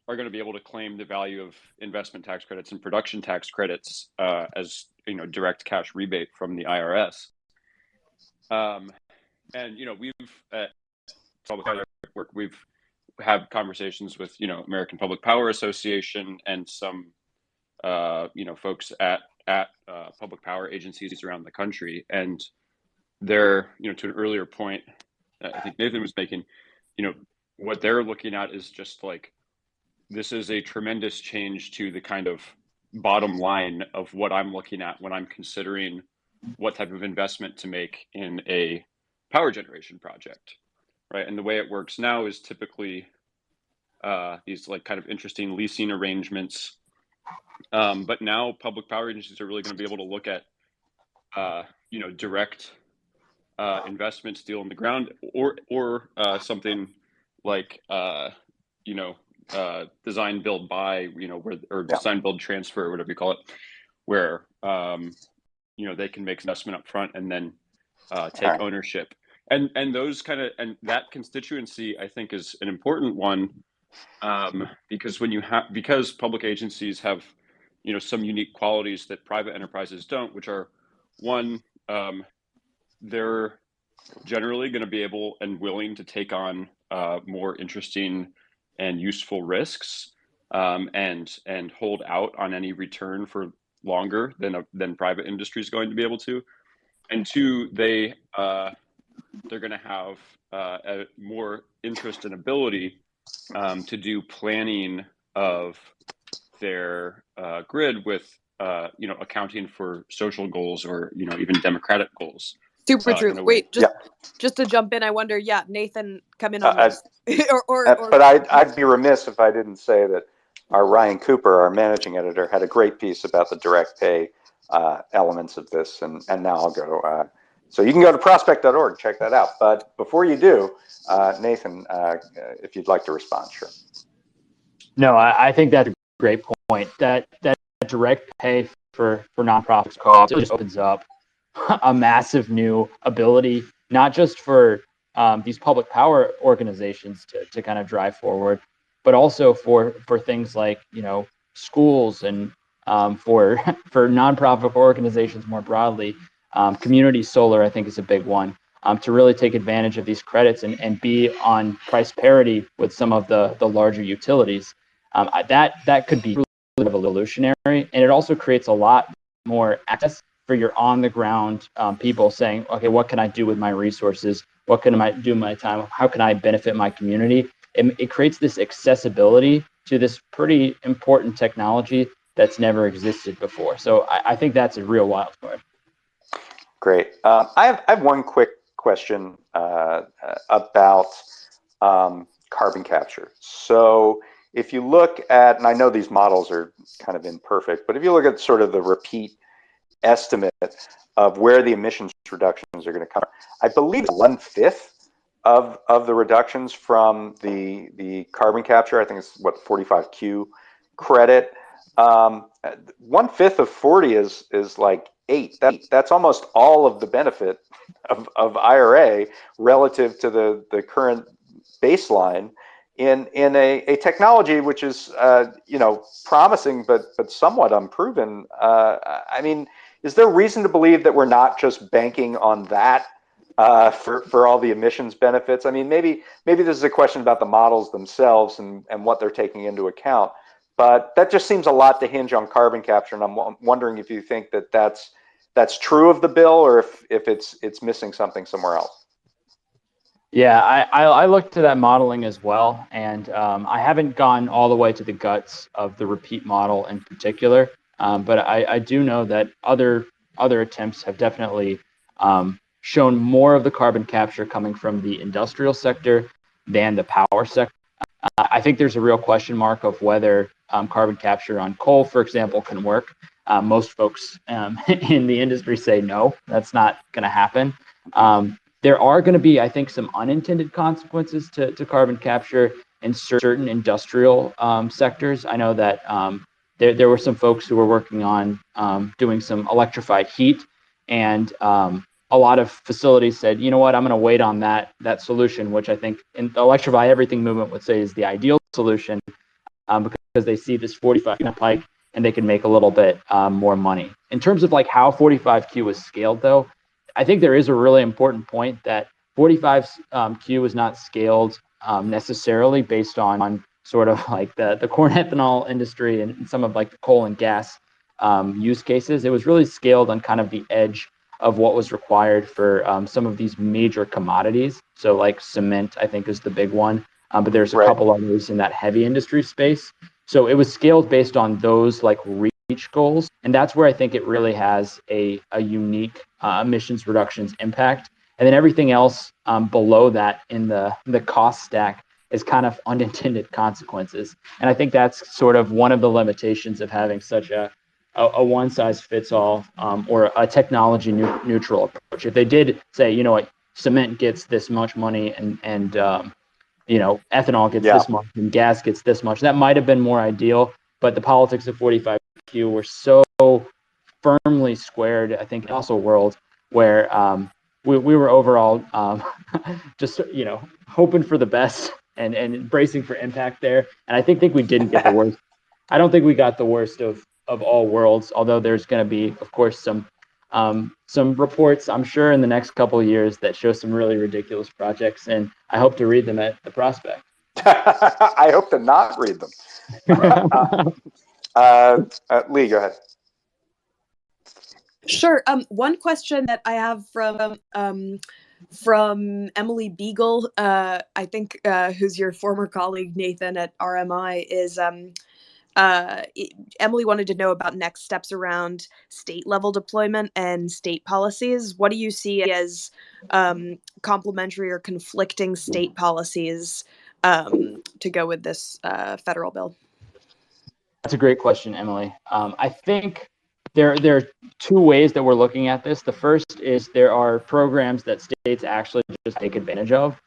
D: going to be able to claim the value of investment tax credits and production tax credits as direct cash rebate from the IRS. And we've at Public Power Network, we've had conversations with American Public Power Association and some folks at public power agencies around the country, and they're to an earlier point I think Nathan was making, what they're looking at is just like, this is a tremendous change to the kind of bottom line of what I'm looking at when I'm considering what type of investment to make in a power generation project, right? And the way it works now is typically these like kind of interesting leasing arrangements. But now public power agencies are really going to be able to look at, direct investment, steel in the ground, or something like, design, build, buy, or design, build, transfer, whatever you call it, where, they can make investment up front and then take ownership. And those and that constituency, I think, is an important one, because because public agencies have, some unique qualities that private enterprises don't, which are, one, they're generally going to be able and willing to take on more interesting and useful risks, and hold out on any return for longer than private industry is going to be able to. And two, they're going to have a more interest and ability to do planning of their grid with accounting for social goals or even democratic goals.
A: Super true. Wait, just to jump in, I wonder, Nathan, come in on this.
B: But I'd be remiss if I didn't say that our Ryan Cooper, our managing editor, had a great piece about the direct pay elements of this, and now I'll go. So you can go to prospect.org, check that out. But before you do, Nathan, if you'd like to respond, sure.
C: No, I think that's a great point. That direct pay for nonprofits costs just opens up a massive new ability, not just for these public power organizations to kind of drive forward, but also for things like schools and for nonprofit organizations more broadly. Community solar, I think, is a big one, to really take advantage of these credits and be on price parity with some of the larger utilities. That could be really revolutionary, and it also creates a lot more access for your on-the-ground people saying, okay, what can I do with my resources? What can I do with my time? How can I benefit my community? It creates this accessibility to this pretty important technology that's never existed before. So I think that's a real wild card.
B: Great. I have one quick question about carbon capture. So if you look at, and I know these models are kind of imperfect, but if you look at sort of the repeat estimate of where the emissions reductions are going to come, I believe 1/5 of the reductions from the carbon capture, I think it's what, 45Q credit. 1/5 of 40 is like 8. That's almost all of the benefit of IRA relative to the current baseline in a technology which is promising but somewhat unproven. I mean, is there reason to believe that we're not just banking on that for all the emissions benefits? I mean, maybe this is a question about the models themselves and what they're taking into account, but that just seems a lot to hinge on carbon capture, and I'm wondering if you think that that's true of the bill, or if it's missing something somewhere else.
C: Yeah, I looked to that modeling as well, and I haven't gone all the way to the guts of the repeat model in particular, but I do know that other attempts have definitely shown more of the carbon capture coming from the industrial sector than the power sector. I think there's a real question mark of whether carbon capture on coal, for example, can work. Most folks in the industry say no, that's not going to happen. There are going to be, I think, some unintended consequences to carbon capture in certain industrial sectors. I know that there were some folks who were working on doing some electrified heat, and a lot of facilities said, you know what, I'm going to wait on that solution, which I think in the electrify everything movement would say is the ideal solution, because they see this 45Q pike and they can make a little bit more money. In terms of like how 45Q was scaled, though, I think there is a really important point that 45Q is not scaled necessarily based on sort of like the corn ethanol industry and some of like the coal and gas use cases. It was really scaled on kind of the edge of what was required for some of these major commodities. So like cement, I think, is the big one, but there's a couple others in that heavy industry space. So it was scaled based on those like reach goals, and that's where I think it really has a unique emissions reductions impact. And then everything else below that in the cost stack is kind of unintended consequences. And I think that's sort of one of the limitations of having such a one size fits all or a technology neutral approach. If they did say, you know what, cement gets this much money and ethanol gets this much and gas gets this much, that might have been more ideal. But the politics of 45Q were so firmly squared, I think, in also world where we were overall just hoping for the best and bracing for impact there. And I think we didn't get the worst. I don't think we got the worst of all worlds, although there's going to be, of course, some reports, I'm sure, in the next couple of years that show some really ridiculous projects, and I hope to read them at the Prospect.
B: I hope to not read them. Lee, go ahead.
A: Sure. One question that I have from Emily Beagle, I think, who's your former colleague, Nathan, at RMI, is Emily wanted to know about next steps around state level deployment and state policies. What do you see as complementary or conflicting state policies to go with this federal bill?
C: That's a great question, Emily. I think there are two ways that we're looking at this. The first is there are programs that states actually just take advantage of.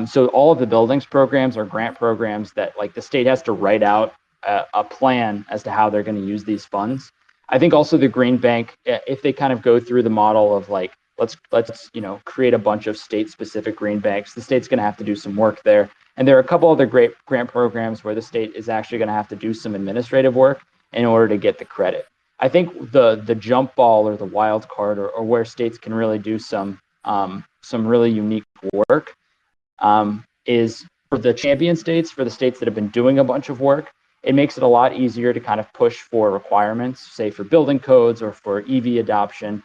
C: So all of the buildings programs are grant programs that like the state has to write out a plan as to how they're going to use these funds. I think also the Green Bank, if they kind of go through the model of like, let's create a bunch of state specific green banks, the state's going to have to do some work there. And there are a couple other great grant programs where the state is actually going to have to do some administrative work in order to get the credit. I think the jump ball or the wild card or where states can really do some really unique work is for the champion states, for the states that have been doing a bunch of work. It makes it a lot easier to kind of push for requirements, say for building codes or for EV adoption,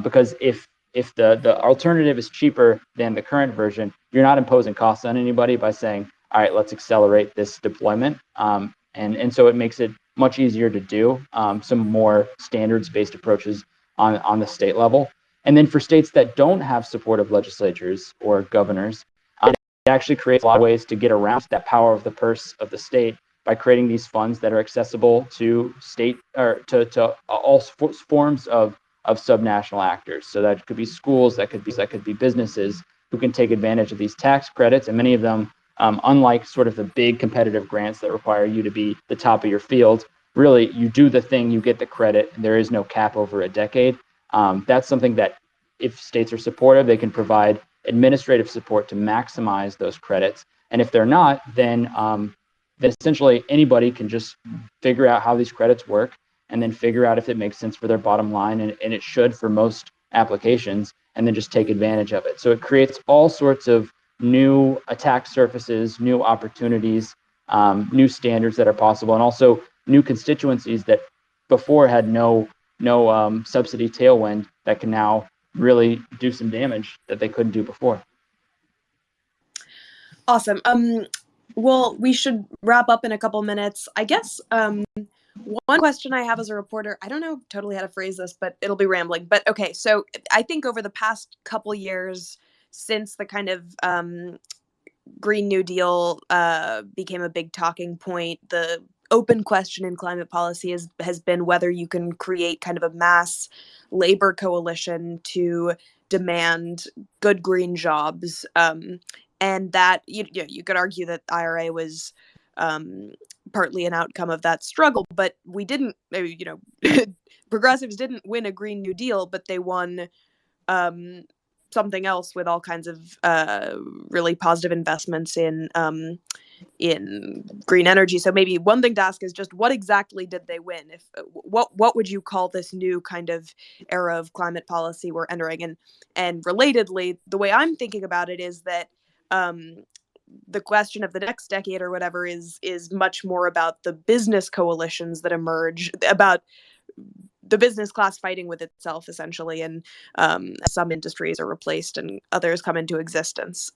C: because if the alternative is cheaper than the current version, you're not imposing costs on anybody by saying, all right, let's accelerate this deployment. And so it makes it much easier to do some more standards-based approaches on the state level. And then for states that don't have supportive legislatures or governors, it actually creates a lot of ways to get around that power of the purse of the state by creating these funds that are accessible to state or to all forms of subnational actors. So that could be schools, that could be businesses who can take advantage of these tax credits, and many of them, unlike sort of the big competitive grants that require you to be the top of your field, really you do the thing, you get the credit, and there is no cap over a decade. That's something that if states are supportive, they can provide administrative support to maximize those credits. And if they're not, then essentially anybody can just figure out how these credits work and then figure out if it makes sense for their bottom line, and it should for most applications, and then just take advantage of it. So it creates all sorts of new attack surfaces, new opportunities, new standards that are possible, and also new constituencies that before had no subsidy tailwind that can now really do some damage that they couldn't do before.
A: Awesome. Well, we should wrap up in a couple minutes. I guess one question I have as a reporter, I don't know totally how to phrase this, but it'll be rambling. But okay, so I think over the past couple years, since the kind of Green New Deal became a big talking point, the open question in climate policy has been whether you can create kind of a mass labor coalition to demand good green jobs. And that you could argue that IRA was partly an outcome of that struggle, but we didn't, progressives didn't win a Green New Deal, but they won something else with all kinds of really positive investments in green energy. So maybe one thing to ask is just what exactly did they win? If what would you call this new kind of era of climate policy we're entering? And relatedly, the way I'm thinking about it is that the question of the next decade or whatever is much more about the business coalitions that emerge, about the business class fighting with itself, essentially, and some industries are replaced and others come into existence.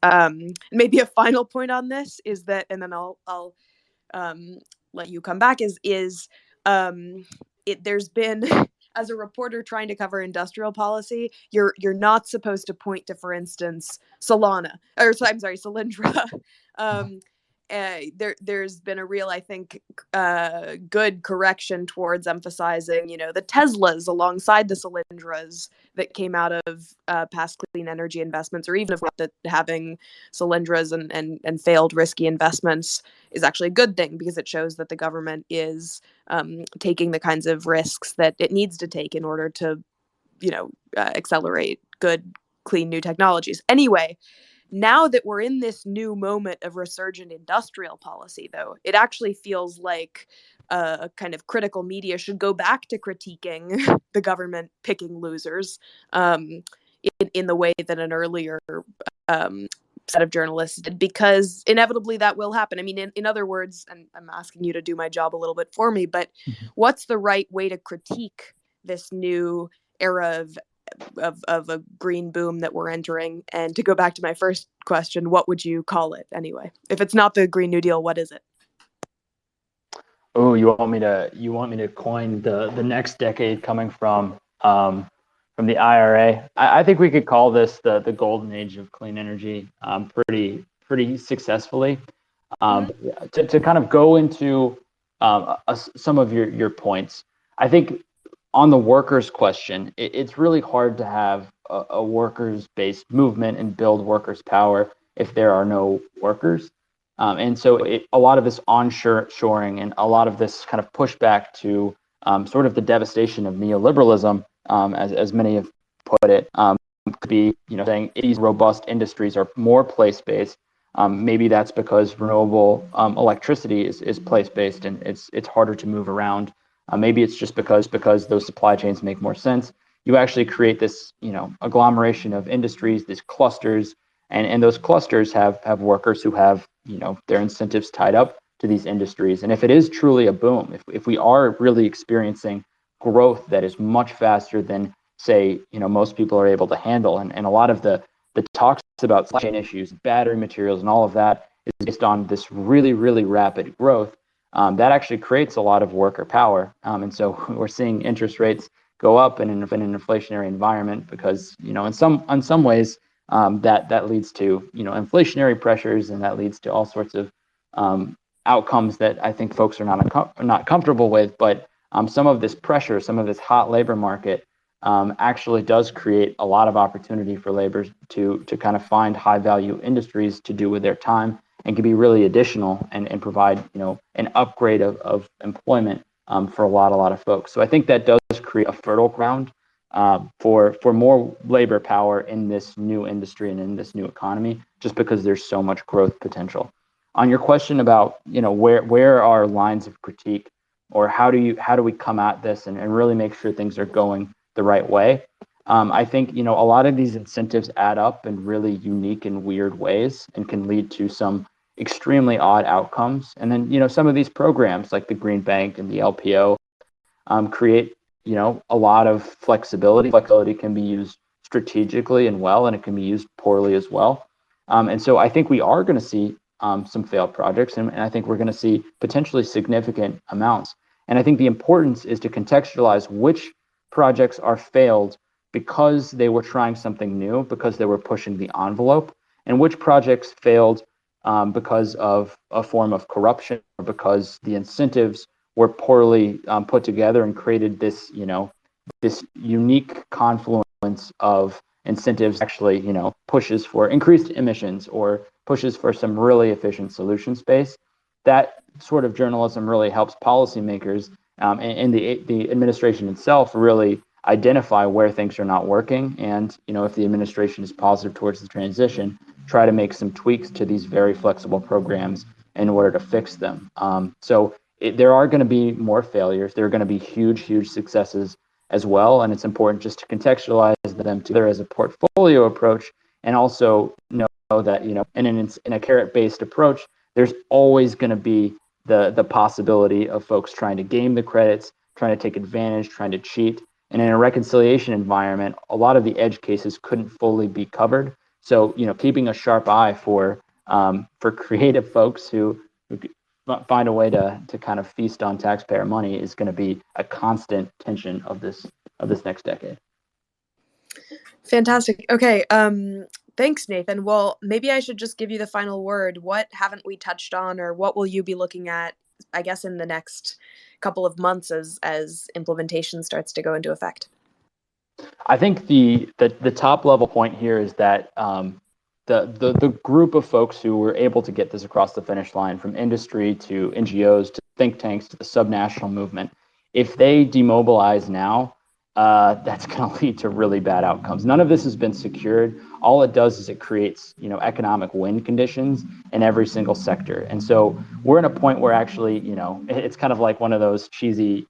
A: Maybe a final point on this is that, and then I'll let you come back. There's been as a reporter trying to cover industrial policy, you're not supposed to point to, for instance, Solyndra. There's been a real, I think, good correction towards emphasizing, the Teslas alongside the Solyndras that came out of past clean energy investments, or even if that having Solyndras and failed risky investments is actually a good thing, because it shows that the government is taking the kinds of risks that it needs to take in order to, accelerate good, clean new technologies. Anyway, now that we're in this new moment of resurgent industrial policy, though, it actually feels like kind of critical media should go back to critiquing the government picking losers in the way that an earlier set of journalists did, because inevitably that will happen. I mean, in other words, and I'm asking you to do my job a little bit for me, but what's the right way to critique this new era of a green boom that we're entering? And to go back to my first question, what would you call it anyway? If it's not the Green New Deal, what is it?
C: Oh, you want me to coin the next decade coming from the IRA? I think we could call this the golden age of clean energy pretty successfully. To kind of go into some of your points, I think on the workers question, it's really hard to have a workers-based movement and build workers' power if there are no workers. And so a lot of this onshoring and a lot of this kind of pushback to sort of the devastation of neoliberalism, as many have put it, could be, saying these robust industries are more place-based. Maybe that's because renewable electricity is place-based and it's harder to move around. Maybe it's just because those supply chains make more sense. You actually create this, agglomeration of industries, these clusters, and those clusters have workers who have, their incentives tied up to these industries. And if it is truly a boom, if we are really experiencing growth that is much faster than, say, most people are able to handle, and a lot of the talks about supply chain issues, battery materials, and all of that is based on this really, really rapid growth. That actually creates a lot of worker power. And so we're seeing interest rates go up in an inflationary environment because, in some ways, that leads to, inflationary pressures, and that leads to all sorts of outcomes that I think folks are not comfortable with. But some of this pressure, some of this hot labor market actually does create a lot of opportunity for laborers to kind of find high value industries to do with their time, and can be really additional and provide, an upgrade of employment for a lot of folks. So I think that does create a fertile ground for more labor power in this new industry and in this new economy, just because there's so much growth potential. On your question about, where are lines of critique, or how do we come at this and really make sure things are going the right way? I think, a lot of these incentives add up in really unique and weird ways and can lead to some extremely odd outcomes. And then, some of these programs like the Green Bank and the LPO create, a lot of flexibility. Flexibility can be used strategically and well, and it can be used poorly as well. And so I think we are going to see some failed projects, and I think we're going to see potentially significant amounts. And I think the importance is to contextualize which projects are failed because they were trying something new, because they were pushing the envelope, and which projects failed because of a form of corruption, or because the incentives were poorly put together and created this, this unique confluence of incentives actually, pushes for increased emissions or pushes for some really efficient solution space. That sort of journalism really helps policymakers and the administration itself really identify where things are not working. And, if the administration is positive towards the transition, try to make some tweaks to these very flexible programs in order to fix them. There are going to be more failures. There are going to be huge, huge successes as well. And it's important just to contextualize them together as a portfolio approach, and also know that, in a carrot-based approach, there's always going to be the possibility of folks trying to game the credits, trying to take advantage, trying to cheat. And in a reconciliation environment, a lot of the edge cases couldn't fully be covered. So, keeping a sharp eye for creative folks who find a way to kind of feast on taxpayer money is going to be a constant tension of this next decade.
A: Fantastic. Okay. Thanks, Nathan. Well, maybe I should just give you the final word. What haven't we touched on, or what will you be looking at, I guess, in the next couple of months as implementation starts to go into effect?
C: I think the top level point here is that the group of folks who were able to get this across the finish line, from industry to NGOs to think tanks to the subnational movement, if they demobilize now, that's going to lead to really bad outcomes. None of this has been secured. All it does is it creates, economic win conditions in every single sector. And so we're in a point where actually, it's kind of like one of those cheesy,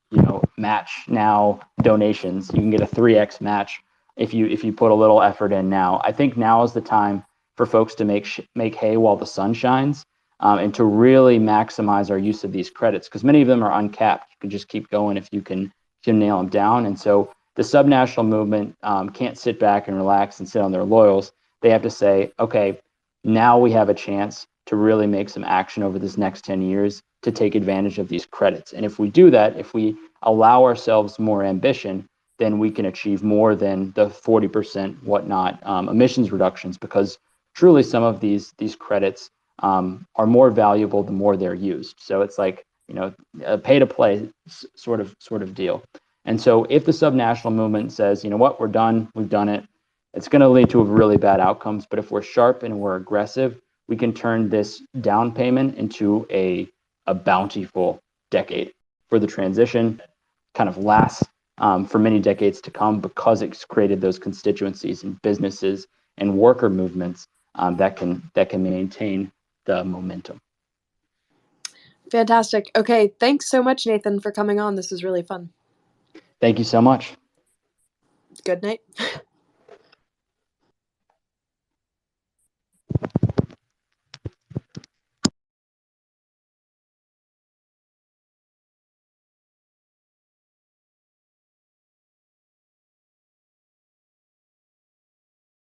C: match now donations. You can get a 3x match if you put a little effort in now. I think now is the time for folks to make hay while the sun shines, and to really maximize our use of these credits, because many of them are uncapped. You can just keep going if you can nail them down. And so the subnational movement can't sit back and relax and sit on their laurels. They have to say, okay, now we have a chance to really make some action over this next 10 years to take advantage of these credits. And if we do that, if we allow ourselves more ambition, then we can achieve more than the 40% whatnot emissions reductions, because truly some of these credits are more valuable the more they're used. So it's like, a pay to play sort of deal. And so if the subnational movement says, what, we're done, we've done it, it's going to lead to really bad outcomes. But if we're sharp and we're aggressive, we can turn this down payment into a bountiful decade for the transition, kind of lasts for many decades to come, because it's created those constituencies and businesses and worker movements that can maintain the momentum.
A: Fantastic. Okay. Thanks so much, Nathan, for coming on. This was really fun.
C: Thank you so much.
A: Good night.